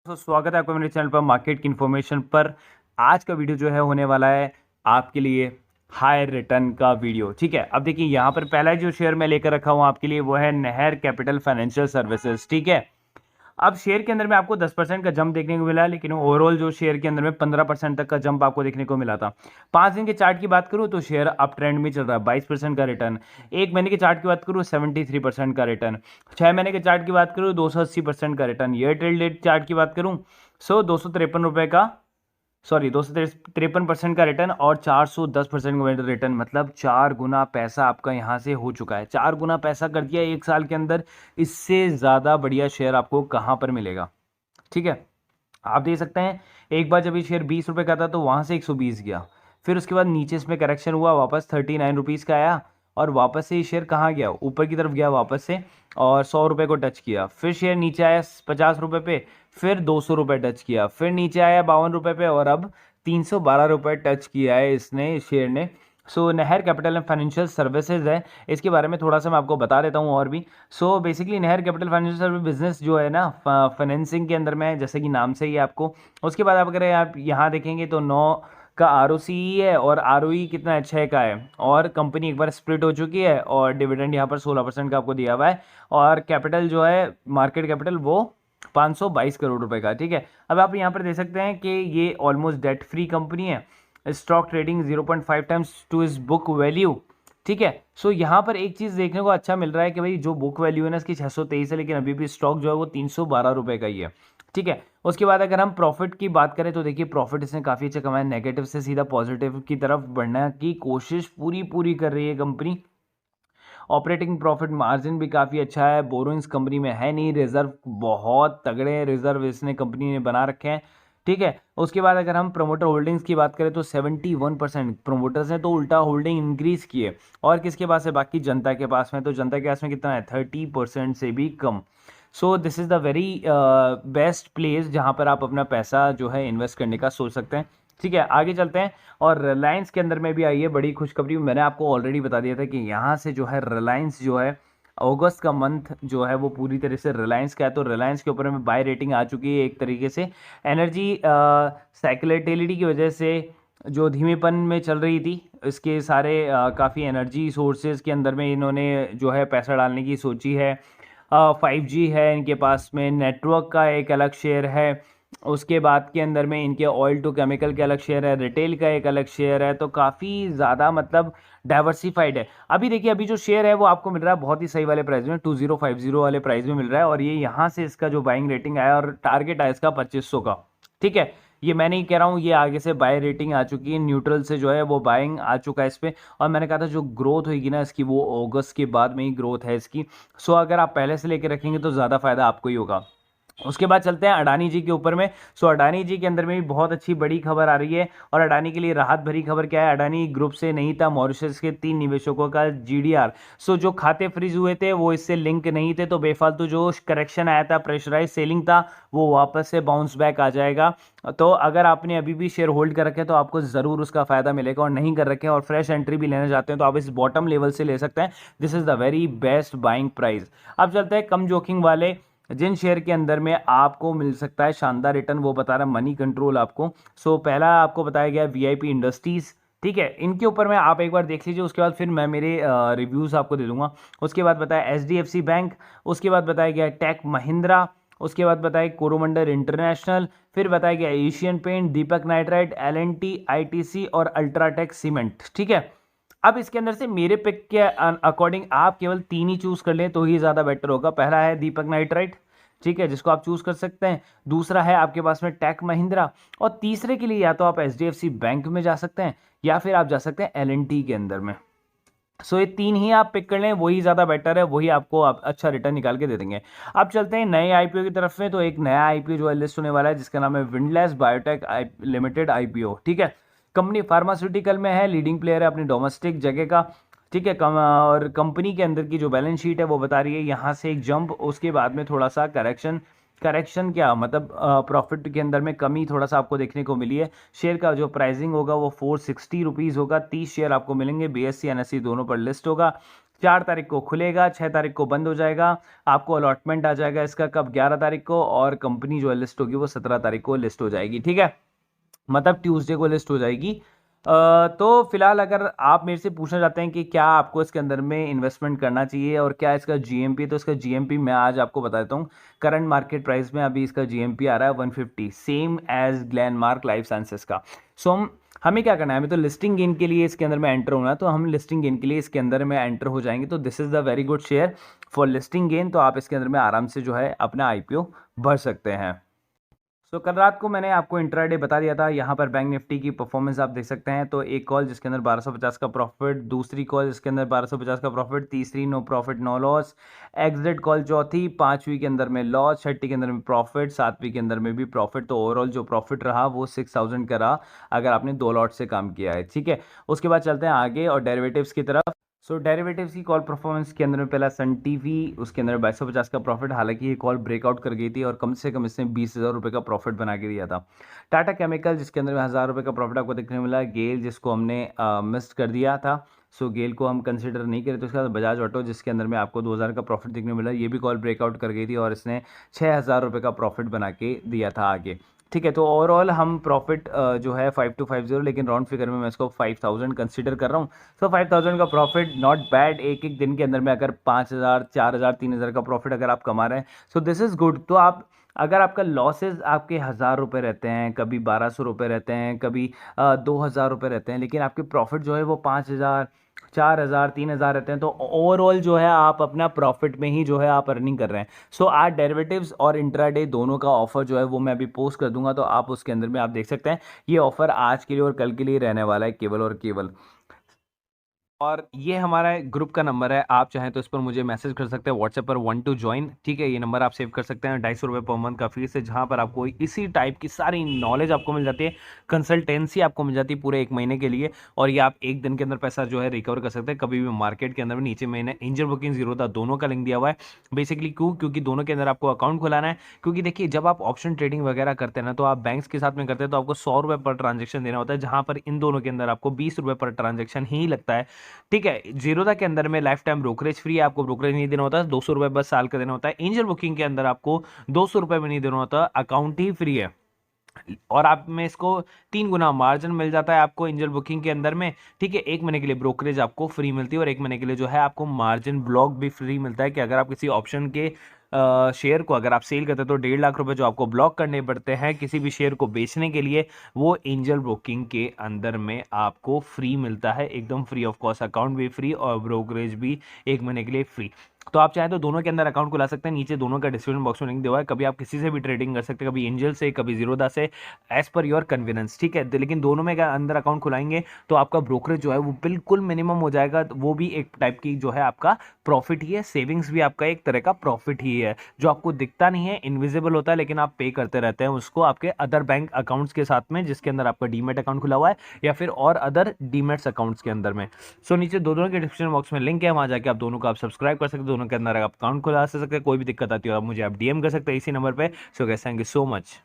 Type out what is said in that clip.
तो स्वागत है आपका मेरे चैनल पर मार्केट की इन्फॉर्मेशन पर। आज का वीडियो जो है होने वाला है आपके लिए हायर रिटर्न का वीडियो। ठीक है, अब देखिए यहाँ पर पहला जो शेयर मैं लेकर रखा हूँ आपके लिए वो है नहर कैपिटल फाइनेंशियल सर्विसेज। ठीक है, अब शेयर के अंदर में आपको 10% का जंप देखने को मिला, लेकिन ओवरऑल जो शेयर के अंदर में 15% तक का जंप आपको देखने को मिला था। 5 दिन के चार्ट की बात करूं तो शेयर अप ट्रेंड में चल रहा है, 22% का रिटर्न। 1 महीने के चार्ट की बात करूं 73% का रिटर्न। 6 महीने के चार्ट की बात करूं 280% का return. Year till date chart की बात करूं 253 रुपए का, सॉरी 253% का रिटर्न और 410% का रिटर्न, मतलब 4 गुना पैसा आपका यहाँ से हो चुका है। 4 गुना पैसा कर दिया 1 साल के अंदर। इससे ज़्यादा बढ़िया शेयर आपको कहाँ पर मिलेगा। ठीक है, आप देख सकते हैं एक बार जब ये शेयर 20 रुपये का था तो वहाँ से 120 गया, फिर उसके बाद नीचे इसमें करेक्शन हुआ, वापस 39 रुपीज़ का आया और वापस से ये शेयर कहाँ गया, ऊपर की तरफ गया वापस से और 100 रुपये को टच किया। फिर शेयर नीचे आया 50 रुपये पे, फिर 200 रुपये टच किया, फिर नीचे आया 52 रुपये पे और अब 312 रुपये टच किया है इसने, इस शेयर ने। सो नहर कैपिटल एंड फाइनेंशियल सर्विसेज है, इसके बारे में थोड़ा सा मैं आपको बता देता हूँ और भी। सो बेसिकली नहर कैपिटल फाइनेंशियल सर्विस बिजनेस जो है ना फाइनेंसिंग के अंदर में है, जैसे कि नाम से ही आपको। उसके बाद आप अगर आप यहाँ देखेंगे तो 9 का ROCE है और ROE कितना 6 का है, और कंपनी एक बार स्प्लिट हो चुकी है और डिविडेंड यहाँ पर 16% का आपको दिया हुआ है, और कैपिटल जो है मार्केट कैपिटल वो 522 करोड़ रुपए का। ठीक है, अब आप यहाँ पर देख सकते हैं कि ये ऑलमोस्ट डेट फ्री कंपनी है। Stock trading 0.5 times two is book value. ठीक है, सो यहाँ पर एक चीज़ देखने को अच्छा मिल रहा है कि भाई जो बुक वैल्यू है ना इसकी 623 है, लेकिन अभी भी स्टॉक जो है वो 312 रुपये का ही है। ठीक है, उसके बाद अगर हम प्रॉफिट की बात करें तो देखिए प्रॉफिट इसने काफ़ी अच्छा कमाया, नेगेटिव से सीधा पॉजिटिव की तरफ बढ़ने की कोशिश पूरी कर रही है कंपनी। ऑपरेटिंग प्रॉफिट मार्जिन भी काफ़ी अच्छा है, बोरोइंग्स कंपनी में है नहीं, रिजर्व बहुत तगड़े रिजर्व इसने कंपनी ने बना रखे हैं। ठीक है, उसके बाद अगर हम प्रोमोटर होल्डिंग्स की बात करें तो 71% प्रोमोटर्स ने तो उल्टा होल्डिंग इंक्रीज किए, और किसके पास है, बाकी जनता के पास में। तो जनता के पास में कितना है, 30% से भी कम। So this is the very best place जहाँ पर आप अपना पैसा जो है इन्वेस्ट करने का सोच सकते हैं। ठीक है, आगे चलते हैं, और रिलायंस के अंदर में भी आई है बड़ी खुशखबरी। मैंने आपको ऑलरेडी बता दिया था कि यहाँ से जो है रिलायंस जो है अगस्त का मंथ जो है वो पूरी तरह से रिलायंस का है, तो रिलायंस के ऊपर में बाय रेटिंग आ चुकी है एक तरीके से। एनर्जी साइक्लिटिलिटी की वजह से जो धीमेपन में चल रही थी, इसके सारे काफ़ी एनर्जी सोर्सेज के अंदर में इन्होंने जो है पैसा डालने की सोची है। 5G है इनके पास में, नेटवर्क का एक अलग शेयर है, उसके बाद के अंदर में इनके ऑयल टू केमिकल के अलग शेयर है, रिटेल का एक अलग शेयर है, तो काफ़ी ज़्यादा मतलब डाइवर्सिफाइड है। अभी देखिए अभी जो शेयर है वो आपको मिल रहा है बहुत ही सही वाले प्राइस में, 2050 वाले प्राइस में मिल रहा है, और ये यहाँ से इसका जो बाइंग रेटिंग आया और टारगेट आया इसका 2500 का। ठीक है, ये मैं नहीं कह रहा हूँ, ये आगे से बाय रेटिंग आ चुकी है, न्यूट्रल से जो है वो बाइंग आ चुका है इस पर। और मैंने कहा था जो ग्रोथ होगी ना इसकी वो अगस्त के बाद में ही ग्रोथ है इसकी। सो अगर आप पहले से लेके रखेंगे तो ज़्यादा फायदा आपको ही होगा। उसके बाद चलते हैं अडानी जी के ऊपर में। सो अडानी जी के अंदर में भी बहुत अच्छी बड़ी खबर आ रही है, और अडानी के लिए राहत भरी खबर क्या है, अडानी ग्रुप से नहीं था मॉरिशस के 3 निवेशकों का GDR। सो जो खाते फ्रीज हुए थे वो इससे लिंक नहीं थे, तो बेफालतू जो करेक्शन आया था, प्रेशराइज सेलिंग था, वो वापस से बाउंस बैक आ जाएगा। तो अगर आपने अभी भी शेयर होल्ड कर रखे हैं तो आपको ज़रूर उसका फायदा मिलेगा, और नहीं कर रखे हैं और फ्रेश एंट्री भी लेना चाहते हैं तो आप इस बॉटम लेवल से ले सकते हैं। This is the very best buying price. अब चलते हैं कम जोखिम वाले जिन शेयर के अंदर में आपको मिल सकता है शानदार रिटर्न, वो बता रहा है मनी कंट्रोल आपको। सो पहला आपको बताया गया VIP इंडस्ट्रीज। ठीक है, इनके ऊपर में आप एक बार देख लीजिए, उसके बाद फिर मैं मेरे रिव्यूज़ आपको दे दूंगा। उसके बाद बताया HDFC बैंक, उसके बाद बताया गया टेक महिंद्रा, उसके बाद बताया कोरोमंडल इंटरनेशनल, फिर बताया गया एशियन पेंट, दीपक नाइट्राइट, L&T, ITC और अल्ट्राटेक सीमेंट। ठीक है, अब इसके अंदर से मेरे पिक के अकॉर्डिंग आप केवल 3 ही चूज कर लें तो ही ज़्यादा बेटर होगा। पहला है दीपक नाइट्राइट, ठीक है, जिसको आप चूज कर सकते हैं। दूसरा है आपके पास में टेक महिंद्रा, और तीसरे के लिए या तो आप HDFC बैंक में जा सकते हैं या फिर आप जा सकते हैं L&T के अंदर में। सो ये 3 ही आप पिक कर लें, वही ज़्यादा बेटर है, वही आपको अच्छा रिटर्न निकाल के दे देंगे। अब चलते हैं नए IPO की तरफ में। तो एक नया IPO जो है लिस्ट होने वाला है जिसका नाम है विंडलेस बायोटेक लिमिटेड IPO। ठीक है, कंपनी फार्मास्यूटिकल में है, लीडिंग प्लेयर है अपनी डोमेस्टिक जगह का। ठीक है, और कंपनी के अंदर की जो बैलेंस शीट है वो बता रही है यहाँ से एक जंप, उसके बाद में थोड़ा सा करेक्शन। करेक्शन क्या मतलब, प्रॉफिट के अंदर में कमी थोड़ा सा आपको देखने को मिली है। शेयर का जो प्राइसिंग होगा वो 460 रुपीज़ होगा। 30 शेयर आपको मिलेंगे, BSE NSE दोनों पर लिस्ट होगा। 4 तारीख को खुलेगा, 6 तारीख को बंद हो जाएगा, आपको अलॉटमेंट आ जाएगा इसका कब, 11 तारीख को, और कंपनी जो है लिस्ट होगी वो 17 तारीख को लिस्ट हो जाएगी, ठीक है, मतलब ट्यूसडे को लिस्ट हो जाएगी। तो फिलहाल अगर आप मेरे से पूछना चाहते हैं कि क्या आपको इसके अंदर में इन्वेस्टमेंट करना चाहिए और क्या इसका जीएमपी, तो इसका जीएमपी मैं आज आपको बता देता हूँ। करंट मार्केट प्राइस में अभी इसका जीएमपी आ रहा है 150, same as Glenmark life sciences का। सो हमें क्या करना है, हमें तो लिस्टिंग गेन के लिए इसके अंदर में एंटर होना है, तो हम लिस्टिंग गेन के लिए इसके अंदर में एंटर हो जाएंगे। तो this is the very good share for listing gain. तो आप इसके अंदर में आराम से जो है अपना आईपीओ भर सकते हैं। सो कल रात को मैंने आपको इंट्राडे बता दिया था, यहाँ पर बैंक निफ्टी की परफॉर्मेंस आप देख सकते हैं। तो एक कॉल जिसके अंदर 1250 का प्रॉफिट, दूसरी कॉल जिसके अंदर 1250 का प्रॉफिट, तीसरी no profit no loss, exit call चौथी, पांचवी के अंदर में लॉस, छठी के अंदर में प्रॉफिट, सातवीं के अंदर में भी प्रॉफिट। तो ओवरऑल जो प्रॉफिट रहा वो 6000 का रहा अगर आपने 2 लॉट से काम किया है, ठीक है। उसके बाद चलते हैं आगे और डेरिवेटिव्स की तरफ। सो डेरिवेटिव्स की कॉल परफॉर्मेंस के अंदर में पहला सन टीवी, उसके अंदर 2250 का प्रॉफिट, हालांकि ये कॉल ब्रेकआउट कर गई थी और कम से कम इसने 20,000 रुपये का प्रॉफिट बना के दिया था। टाटा केमिकल जिसके अंदर में 1000 रुपये का प्रॉफिट आपको देखने मिला। गेल जिसको हमने मिस कर दिया था, सो गेल को हम कंसिडर नहीं करें। तो उसके बाद बजाज ऑटो जिसके अंदर में आपको 2000 का प्रॉफिट देखने मिला, ये भी कॉल ब्रेकआउट कर गई थी और इसने 6000 रुपये का प्रॉफिट बना के दिया था आगे, ठीक है। तो ओवरऑल हम प्रॉफिट जो है 5250, लेकिन राउंड फिगर में मैं इसको 5000 कंसीडर कर रहा हूँ। सो 5000 का प्रॉफिट नॉट बैड। एक एक दिन के अंदर में अगर 5000, 4000, 3000 का प्रॉफिट अगर आप कमा रहे हैं, सो दिस इज़ गुड। तो आप अगर आपका लॉसेज आपके 1000 रुपये रहते हैं, कभी 1200 रुपये रहते हैं, कभी 2000 रुपये रहते हैं, लेकिन आपके प्रॉफिट जो है वो 5000, 4000, 3000 रहते हैं, तो ओवरऑल जो है आप अपना प्रॉफिट में ही जो है आप अर्निंग कर रहे हैं। सो आज डेरिवेटिव्स और इंट्राडे दोनों का ऑफर जो है वो मैं अभी पोस्ट कर दूंगा, तो आप उसके अंदर में आप देख सकते हैं। ये ऑफर आज के लिए और कल के लिए रहने वाला है केवल और केवल। और ये हमारा ग्रुप का नंबर है, आप चाहें तो इस पर मुझे मैसेज कर सकते हैं व्हाट्सएप पर 1 to join, ठीक है। ये नंबर आप सेव कर सकते हैं। 250 रुपये पर मंथ का फीस है, जहाँ पर आपको इसी टाइप की सारी नॉलेज आपको मिल जाती है, कंसल्टेंसी आपको मिल जाती है पूरे 1 महीने के लिए। और ये आप 1 दिन के अंदर पैसा जो है रिकवर कर सकते हैं कभी भी मार्केट के अंदर में। नीचे मैंने एंजल बुकिंग जीरोधा दोनों का लिंक दिया हुआ है। बेसिकली क्योंकि दोनों के अंदर आपको अकाउंट खुलाना है। क्योंकि देखिए जब आप ऑप्शन ट्रेडिंग वगैरह करते हैं ना, तो आप बैंक्स के साथ में करते हैं तो आपको 100 रुपये पर ट्रांजेक्शन देना होता है, जहाँ पर इन दोनों के अंदर आपको 20 रुपये पर ट्रांजेक्शन ही लगता है, ठीक है। जीरोधा के अंदर में लाइफ टाइम ब्रोकरेज फ्री है, आपको ब्रोकरेज नहीं देना होता है, 200 रुपये बस साल का देना होता है। एंजल बुकिंग के अंदर आपको 200 रुपये भी नहीं देना होता, अकाउंट ही फ्री है। और आप में इसको 3 गुना मार्जिन मिल जाता है आपको एंजल बुकिंग के अंदर में, ठीक है। 1 महीने के लिए ब्रोकरेज आपको फ्री मिलती है और 1 महीने के लिए जो है आपको मार्जिन ब्लॉक भी फ्री मिलता है, कि अगर आप किसी ऑप्शन के शेयर को अगर आप सेल करते हैं तो 1.5 लाख रुपए जो आपको ब्लॉक करने पड़ते हैं किसी भी शेयर को बेचने के लिए, वो एंजल ब्रोकिंग के अंदर में आपको फ्री मिलता है, एकदम फ्री ऑफ कॉस्ट। अकाउंट भी फ्री और ब्रोकरेज भी 1 महीने के लिए फ्री। तो आप चाहें तो दोनों के अंदर अकाउंट खुला सकते हैं, नीचे दोनों का डिस्क्रिप्शन बॉक्स में लिंक दिया हुआ है। कभी आप किसी से भी ट्रेडिंग कर सकते हैं, कभी एंजल से, कभी जीरोधा से, एज पर योर कन्वीनियंस, ठीक है। लेकिन दोनों में अंदर अकाउंट खुलाएंगे तो आपका ब्रोकरेज जो है वो बिल्कुल मिनिमम हो जाएगा। वो भी एक टाइप की जो है आपका प्रॉफिट ही है, सेविंग्स भी आपका एक तरह का प्रॉफिट ही है, जो आपको दिखता नहीं है, इनविजिबल होता है, लेकिन आप पे करते रहते हैं उसको आपके अदर बैंक अकाउंट्स के साथ में, जिसके अंदर आपका डीमेट अकाउंट खुला हुआ है या फिर और अदर डीमेट्स अकाउंट्स के अंदर में। सो नीचे दोनों के डिस्क्रिप्शन बॉक्स में लिंक है, वहां जाके आप दोनों को आप सब्सक्राइब कर सकते हैं, दोनों के अंदर आप अकाउंट खुला सकते हैं। कोई भी दिक्कत आती है आप मुझे आप डीएम कर सकते हैं इसी नंबर पे। So guys, thank you so much.